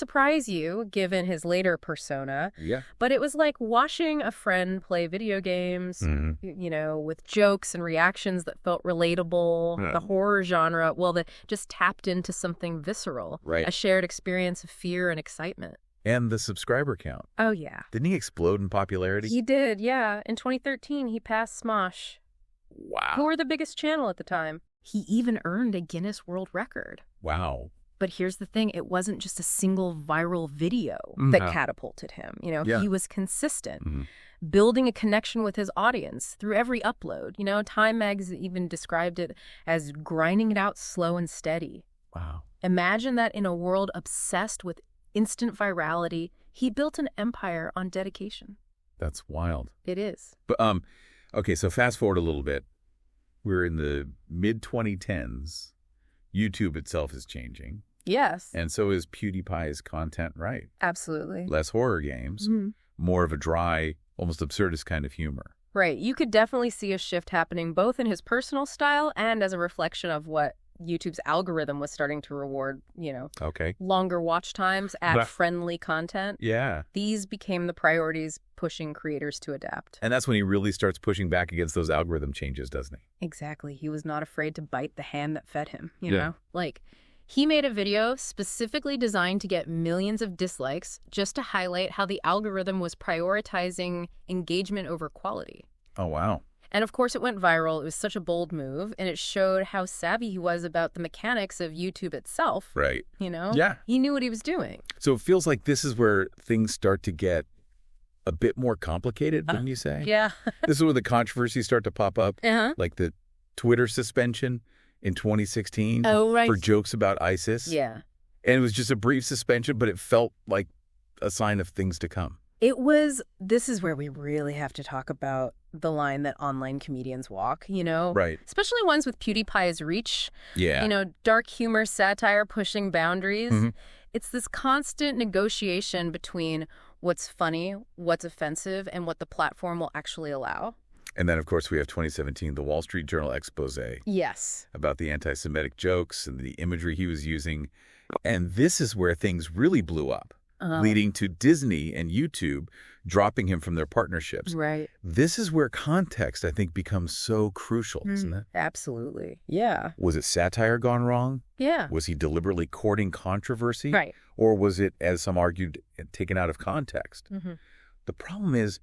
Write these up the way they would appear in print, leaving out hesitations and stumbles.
surprise you, given his later persona. Yeah. But it was like watching a friend play video games, with jokes and reactions that felt relatable. Yeah. The horror genre, well, that just tapped into something visceral. Right. A shared experience of fear and excitement. And the subscriber count. Oh, yeah. Didn't he explode in popularity? He did, yeah. In 2013, he passed Smosh. Wow. Who were the biggest channel at the time. He even earned a Guinness World Record. Wow. But here's the thing, it wasn't just a single viral video that catapulted him. He was consistent, building a connection with his audience through every upload. Time magazine even described it as grinding it out slow and steady. Wow. Imagine that in a world obsessed with instant virality, he built an empire on dedication. That's wild. It is. But okay, so fast forward a little bit. We're in the mid-2010s. YouTube itself is changing. Yes. And so is PewDiePie's content, right? Absolutely. Less horror games, more of a dry, almost absurdist kind of humor. Right. You could definitely see a shift happening both in his personal style and as a reflection of what YouTube's algorithm was starting to reward, Okay. longer watch times, ad-friendly content. Yeah. These became the priorities pushing creators to adapt. And that's when he really starts pushing back against those algorithm changes, doesn't he? Exactly. He was not afraid to bite the hand that fed him, you Yeah. know? Like, he made a video specifically designed to get millions of dislikes just to highlight how the algorithm was prioritizing engagement over quality. Oh, wow. And of course it went viral. It was such a bold move, and it showed how savvy he was about the mechanics of YouTube itself. Right. Yeah. He knew what he was doing. So it feels like this is where things start to get a bit more complicated, wouldn't you say? Yeah. This is where the controversies start to pop up, like the Twitter suspension in 2016 for jokes about ISIS. Yeah. And it was just a brief suspension, but it felt like a sign of things to come. This is where we really have to talk about the line that online comedians walk, Right. Especially ones with PewDiePie's reach. Yeah. Dark humor, satire, pushing boundaries. It's this constant negotiation between what's funny, what's offensive, and what the platform will actually allow. And then, of course, we have 2017, the Wall Street Journal expose. Yes. About the anti-Semitic jokes and the imagery he was using. And this is where things really blew up, leading to Disney and YouTube dropping him from their partnerships. Right. This is where context, I think, becomes so crucial, isn't it? Absolutely. Yeah. Was it satire gone wrong? Yeah. Was he deliberately courting controversy? Right. Or was it, as some argued, taken out of context? The problem is,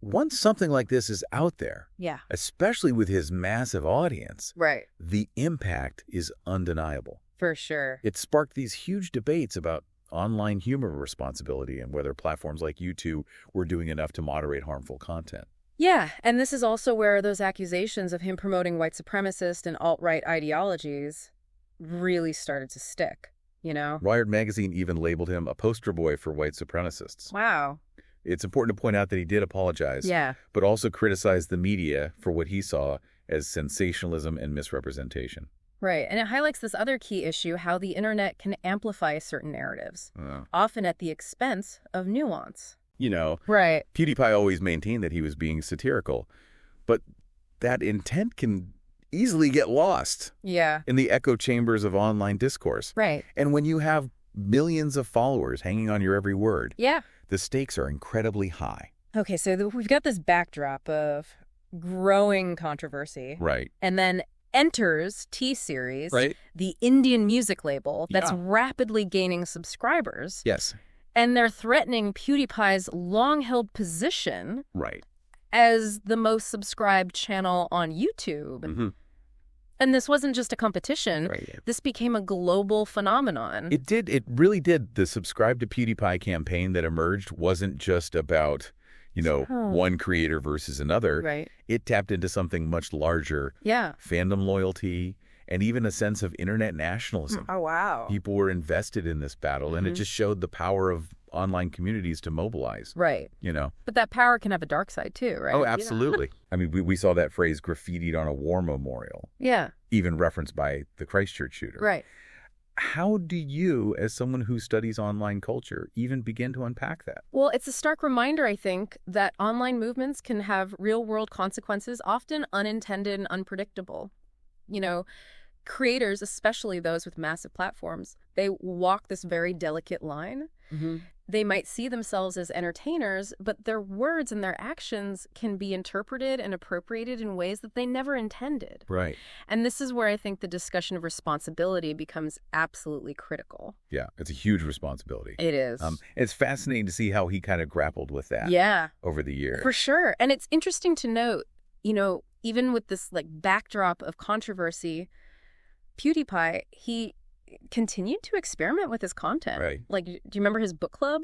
once something like this is out there, especially with his massive audience, the impact is undeniable. For sure. It sparked these huge debates about online humor responsibility and whether platforms like YouTube were doing enough to moderate harmful content. Yeah, and this is also where those accusations of him promoting white supremacist and alt-right ideologies really started to stick, Wired magazine even labeled him a poster boy for white supremacists. Wow. It's important to point out that he did apologize, but also criticized the media for what he saw as sensationalism and misrepresentation. Right, and it highlights this other key issue, how the internet can amplify certain narratives, often at the expense of nuance. Right. PewDiePie always maintained that he was being satirical, but that intent can easily get lost in the echo chambers of online discourse. Right. And when you have millions of followers hanging on your every word, the stakes are incredibly high. Okay, so we've got this backdrop of growing controversy. Right. And then enters T-Series, right, the Indian music label that's rapidly gaining subscribers. Yes. And they're threatening PewDiePie's long-held position right, as the most subscribed channel on YouTube. And this wasn't just a competition. Right. This became a global phenomenon. It did. It really did. The Subscribe to PewDiePie campaign that emerged wasn't just about, one creator versus another. Right. It tapped into something much larger. Yeah. Fandom loyalty and even a sense of internet nationalism. Oh, wow. People were invested in this battle, and it just showed the power of online communities to mobilize. Right. But that power can have a dark side too, right? Oh, absolutely. I mean, we saw that phrase graffitied on a war memorial. Yeah. Even referenced by the Christchurch shooter. Right. How do you, as someone who studies online culture, even begin to unpack that? Well, it's a stark reminder, I think, that online movements can have real-world consequences, often unintended and unpredictable. creators, especially those with massive platforms, they walk this very delicate line. They might see themselves as entertainers, but their words and their actions can be interpreted and appropriated in ways that they never intended. Right. And this is where I think the discussion of responsibility becomes absolutely critical. Yeah, it's a huge responsibility. It is. It's fascinating to see how he kind of grappled with that over the years. For sure. And it's interesting to note, even with this backdrop of controversy, PewDiePie, he continued to experiment with his content. Right. Do you remember his book club?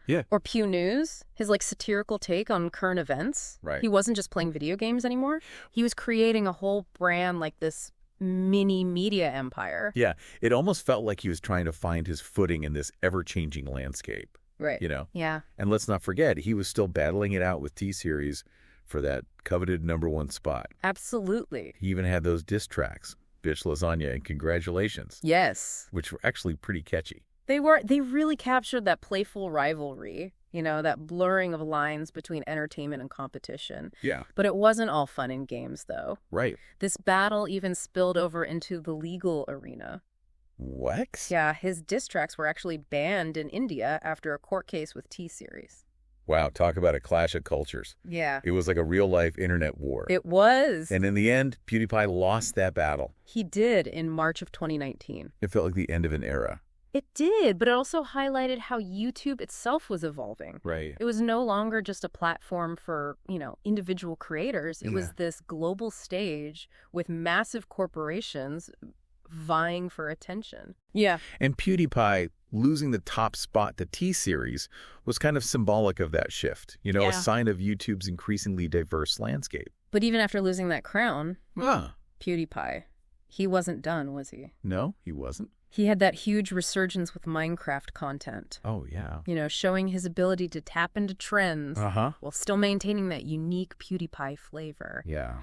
Yeah. Or Pew News, his satirical take on current events. Right. He wasn't just playing video games anymore. He was creating a whole brand, this mini media empire. Yeah. It almost felt like he was trying to find his footing in this ever-changing landscape. Right. Yeah. And let's not forget, he was still battling it out with T-Series for that coveted #1 spot. Absolutely. He even had those diss tracks. Bitch Lasagna and Congratulations. Yes. Which were actually pretty catchy. They really captured that playful rivalry, that blurring of lines between entertainment and competition. Yeah. But it wasn't all fun and games, though. Right. This battle even spilled over into the legal arena. What? Yeah, his diss tracks were actually banned in India after a court case with T-Series. Wow, talk about a clash of cultures. Yeah. It was like a real-life internet war. It was. And in the end, PewDiePie lost that battle. He did in March of 2019. It felt like the end of an era. It did, but it also highlighted how YouTube itself was evolving. Right. It was no longer just a platform for, individual creators. It was this global stage with massive corporations vying for attention. Yeah. And PewDiePie losing the top spot to T-Series was kind of symbolic of that shift, a sign of YouTube's increasingly diverse landscape. But even after losing that crown, PewDiePie, he wasn't done, was he? No, he wasn't. He had that huge resurgence with Minecraft content. Oh, yeah. Showing his ability to tap into trends while still maintaining that unique PewDiePie flavor. Yeah.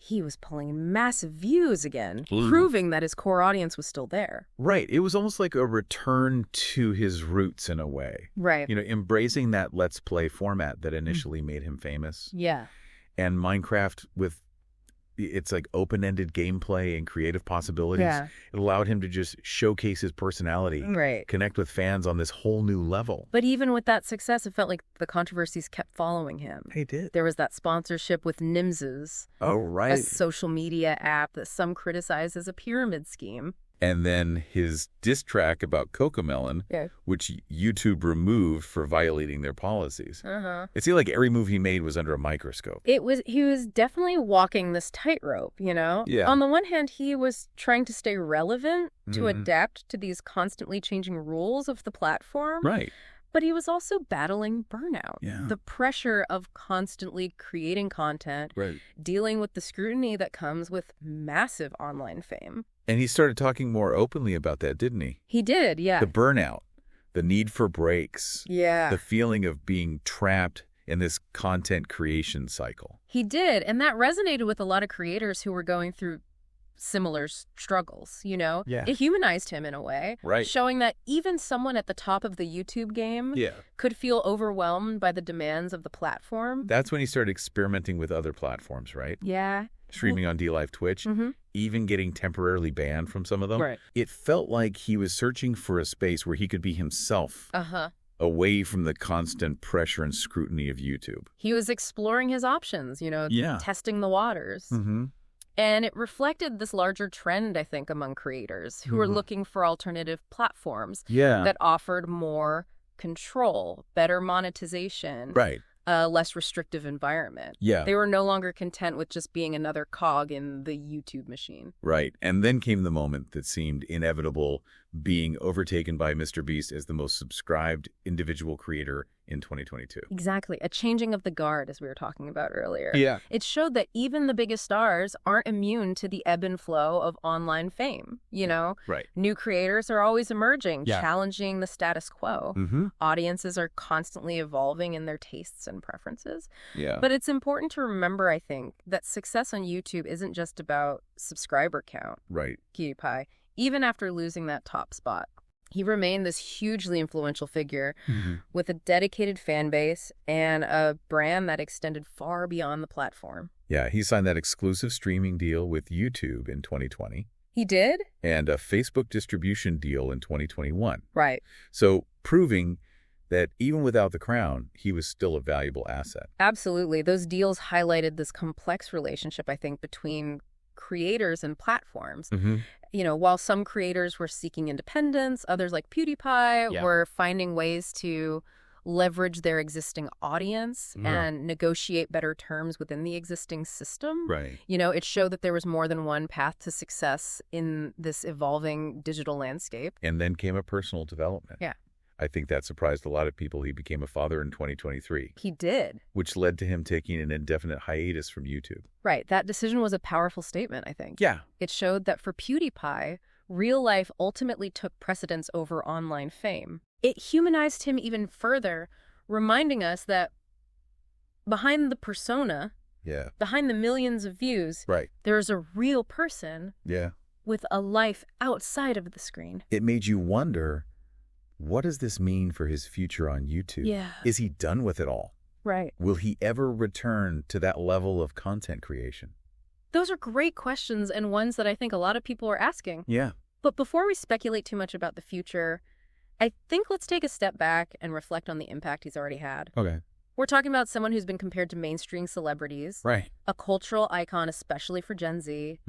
He was pulling massive views again, proving that his core audience was still there. Right. It was almost like a return to his roots in a way. Right. Embracing that Let's Play format that initially made him famous. Yeah. And Minecraft with its open-ended gameplay and creative possibilities. Yeah. It allowed him to just showcase his personality. Right. Connect with fans on this whole new level. But even with that success, it felt like the controversies kept following him. They did. There was that sponsorship with Nimses. Oh, right. A social media app that some criticize as a pyramid scheme. And then his diss track about Cocomelon, which YouTube removed for violating their policies. It seemed like every move he made was under a microscope. He was definitely walking this tightrope, Yeah. On the one hand, he was trying to stay relevant, to adapt to these constantly changing rules of the platform. Right. But he was also battling burnout. Yeah. The pressure of constantly creating content, dealing with the scrutiny that comes with massive online fame. And he started talking more openly about that, didn't he? He did, yeah. The burnout, the need for breaks. Yeah. The feeling of being trapped in this content creation cycle. He did, and that resonated with a lot of creators who were going through similar struggles, Yeah. It humanized him in a way. Right. Showing that even someone at the top of the YouTube game could feel overwhelmed by the demands of the platform. That's when he started experimenting with other platforms, right? Yeah. Streaming on DLive Twitch, even getting temporarily banned from some of them. Right. It felt like he was searching for a space where he could be himself. Away from the constant pressure and scrutiny of YouTube. He was exploring his options, testing the waters. And it reflected this larger trend, I think, among creators who were looking for alternative platforms that offered more control, better monetization, a less restrictive environment. Yeah. They were no longer content with just being another cog in the YouTube machine. Right. And then came the moment that seemed inevitable, being overtaken by Mr. Beast as the most subscribed individual creator in 2022. Exactly. A changing of the guard, as we were talking about earlier. Yeah. It showed that even the biggest stars aren't immune to the ebb and flow of online fame, Right. New creators are always emerging, challenging the status quo. Audiences are constantly evolving in their tastes and preferences. Yeah. But it's important to remember, I think, that success on YouTube isn't just about subscriber count. Right. PewDiePie, even after losing that top spot, he remained this hugely influential figure with a dedicated fan base and a brand that extended far beyond the platform. Yeah, he signed that exclusive streaming deal with YouTube in 2020. He did? And a Facebook distribution deal in 2021. Right. So proving that even without the crown, he was still a valuable asset. Absolutely. Those deals highlighted this complex relationship, I think, between creators and platforms. You know, while some creators were seeking independence, others like PewDiePie were finding ways to leverage their existing audience and negotiate better terms within the existing system. Right. You know, it showed that there was more than one path to success in this evolving digital landscape. And then came a personal development. Yeah. I think that surprised a lot of people. He became a father in 2023. He did. Which led to him taking an indefinite hiatus from YouTube. Right. That decision was a powerful statement, I think. Yeah. It showed that for PewDiePie, real life ultimately took precedence over online fame. It humanized him even further, reminding us that behind the persona, behind the millions of views, there's a real person with a life outside of the screen. It made you wonder, what does this mean for his future on YouTube? Yeah. Is he done with it all? Right. Will he ever return to that level of content creation? Those are great questions and ones that I think a lot of people are asking. Yeah. But before we speculate too much about the future, I think let's take a step back and reflect on the impact he's already had. Okay. We're talking about someone who's been compared to mainstream celebrities. Right. A cultural icon, especially for Gen Z.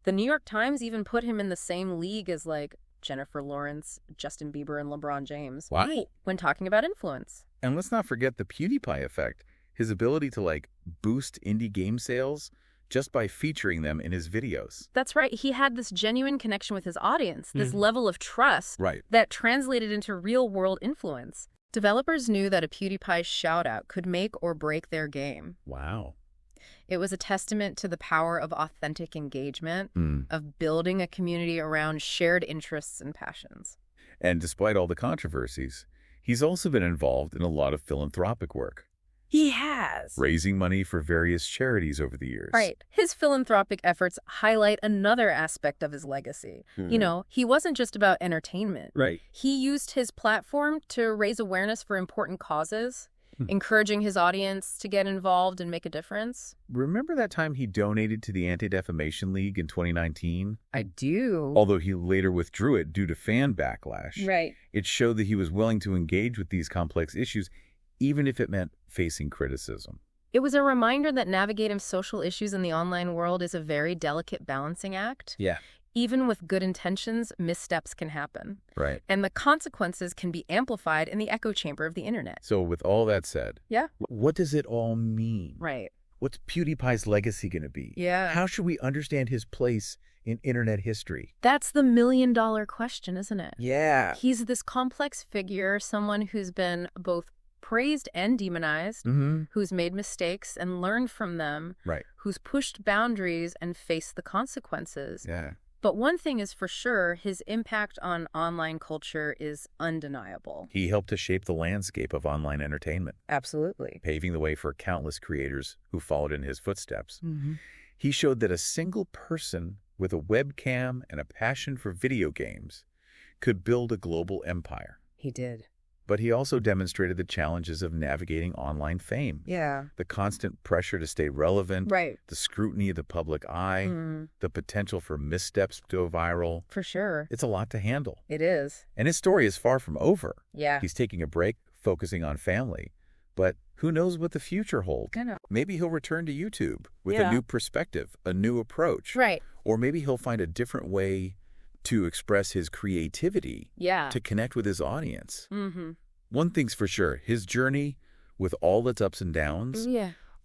The New York Times even put him in the same league as, like, Jennifer Lawrence, Justin Bieber, and LeBron James. Wow. When talking about influence. And let's not forget the PewDiePie effect. His ability to, like, boost indie game sales just by featuring them in his videos. That's right. He had this genuine connection with his audience, this level of trust that translated into real-world influence. Developers knew that a PewDiePie shout-out could make or break their game. Wow. It was a testament to the power of authentic engagement, of building a community around shared interests and passions. And despite all the controversies, he's also been involved in a lot of philanthropic work. He has. Raising money for various charities over the years. Right. His philanthropic efforts highlight another aspect of his legacy. You know, he wasn't just about entertainment. Right. He used his platform to raise awareness for important causes, encouraging his audience to get involved and make a difference. Remember that time he donated to the Anti-Defamation League in 2019? I do. Although he later withdrew it due to fan backlash. Right. It showed that he was willing to engage with these complex issues, even if it meant facing criticism. It was a reminder that navigating social issues in the online world is a very delicate balancing act. Yeah. Even with good intentions, missteps can happen. Right. And the consequences can be amplified in the echo chamber of the internet. So with all that said, what does it all mean? Right. What's PewDiePie's legacy going to be? Yeah. How should we understand his place in internet history? That's the million-dollar question, isn't it? Yeah. He's this complex figure, someone who's been both praised and demonized, who's made mistakes and learned from them, who's pushed boundaries and faced the consequences. Yeah. But one thing is for sure, his impact on online culture is undeniable. He helped to shape the landscape of online entertainment. Absolutely. Paving the way for countless creators who followed in his footsteps. He showed that a single person with a webcam and a passion for video games could build a global empire. He did. But he also demonstrated the challenges of navigating online fame. Yeah. The constant pressure to stay relevant. Right. The scrutiny of the public eye. The potential for missteps to go viral. For sure. It's a lot to handle. It is. And his story is far from over. Yeah. He's taking a break, focusing on family. But who knows what the future holds? I know. Maybe he'll return to YouTube with a new perspective, a new approach. Right. Or maybe he'll find a different way to express his creativity. Yeah. To connect with his audience. One thing's for sure, his journey, with all its ups and downs,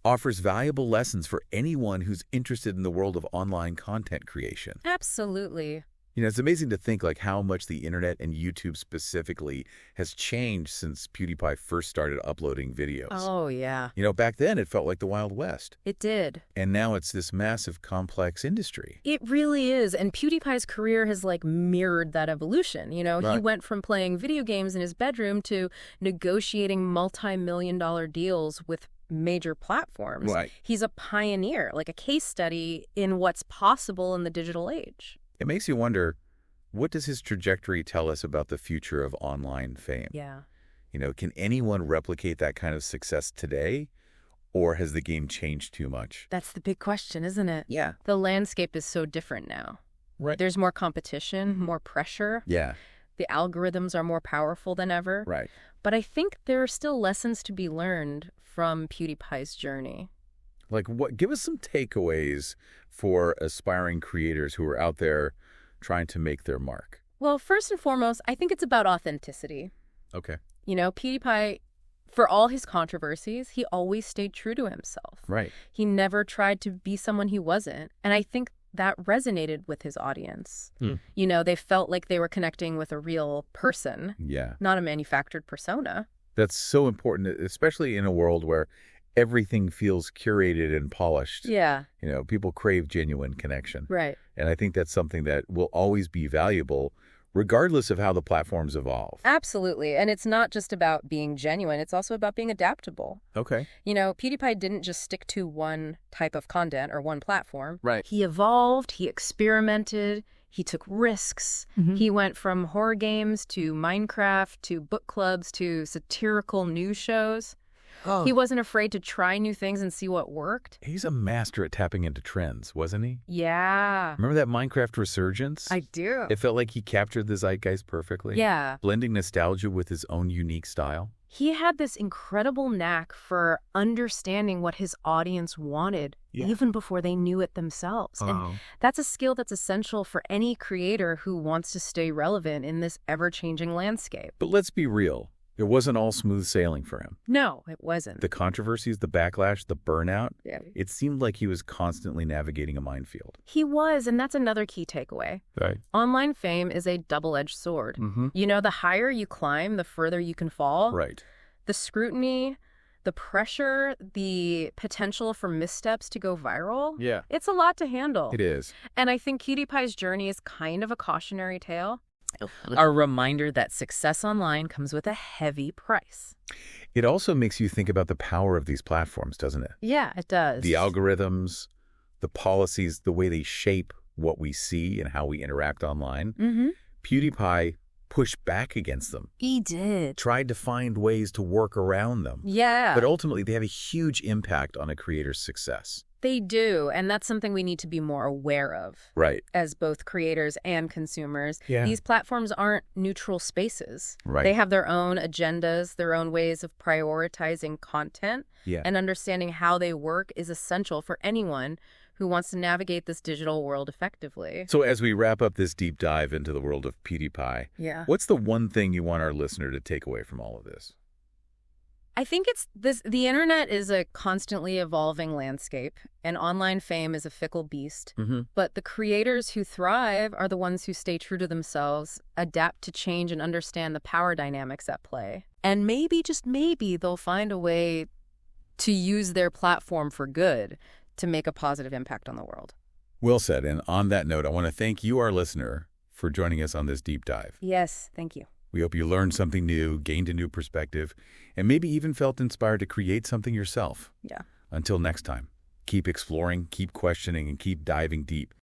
offers valuable lessons for anyone who's interested in the world of online content creation. Absolutely. You know, it's amazing to think like how much the internet and YouTube specifically has changed since PewDiePie first started uploading videos. Oh, yeah. You know, back then it felt like the Wild West. It did. And now it's this massive, complex industry. It really is. And PewDiePie's career has like mirrored that evolution. You know, he went from playing video games in his bedroom to negotiating multi-million-dollar deals with major platforms. Right. He's a pioneer, like a case study in what's possible in the digital age. It makes you wonder, what does his trajectory tell us about the future of online fame? Yeah. You know, can anyone replicate that kind of success today? Or has the game changed too much? That's the big question, isn't it? Yeah. The landscape is so different now. Right. There's more competition, more pressure. Yeah. The algorithms are more powerful than ever. Right. But I think there are still lessons to be learned from PewDiePie's journey. Like what? Give us some takeaways for aspiring creators who are out there trying to make their mark. Well, first and foremost, I think it's about authenticity. Okay. You know, PewDiePie, for all his controversies, he always stayed true to himself. Right. He never tried to be someone he wasn't. And I think that resonated with his audience. You know, they felt like they were connecting with a real person, not a manufactured persona. That's so important, especially in a world where everything feels curated and polished. Yeah. You know, people crave genuine connection. Right. And I think that's something that will always be valuable regardless of how the platforms evolve. Absolutely. And it's not just about being genuine. It's also about being adaptable. Okay. You know, PewDiePie didn't just stick to one type of content or one platform. Right. He evolved, he experimented, he took risks. He went from horror games to Minecraft to book clubs to satirical news shows. Oh. He wasn't afraid to try new things and see what worked. He's a master at tapping into trends, wasn't he? Yeah. Remember that Minecraft resurgence? I do. It felt like he captured the zeitgeist perfectly. Yeah. Blending nostalgia with his own unique style. He had this incredible knack for understanding what his audience wanted, even before they knew it themselves. And that's a skill that's essential for any creator who wants to stay relevant in this ever-changing landscape. But let's be real. It wasn't all smooth sailing for him. No, it wasn't. The controversies, the backlash, the burnout, it seemed like he was constantly navigating a minefield. He was, and that's another key takeaway. Right. Online fame is a double-edged sword. You know, the higher you climb, the further you can fall. Right. The scrutiny, the pressure, the potential for missteps to go viral. Yeah. It's a lot to handle. It is. And I think PewDiePie's journey is kind of a cautionary tale. A reminder that success online comes with a heavy price. It also makes you think about the power of these platforms, doesn't it? Yeah, it does. The algorithms, the policies, the way they shape what we see and how we interact online. PewDiePie pushed back against them. He did. Tried to find ways to work around them. Yeah. But ultimately, they have a huge impact on a creator's success. They do, and that's something we need to be more aware of. Right. As both creators and consumers. Yeah. These platforms aren't neutral spaces. Right. They have their own agendas, their own ways of prioritizing content. Yeah. And understanding how they work is essential for anyone who wants to navigate this digital world effectively. So as we wrap up this deep dive into the world of PewDiePie, what's the one thing you want our listener to take away from all of this? I think it's this: the internet is a constantly evolving landscape, and online fame is a fickle beast. But the creators who thrive are the ones who stay true to themselves, adapt to change, and understand the power dynamics at play. And maybe, just maybe, they'll find a way to use their platform for good to make a positive impact on the world. Well said. And on that note, I want to thank you, our listener, for joining us on this deep dive. Yes, thank you. We hope you learned something new, gained a new perspective, and maybe even felt inspired to create something yourself. Yeah. Until next time, keep exploring, keep questioning, and keep diving deep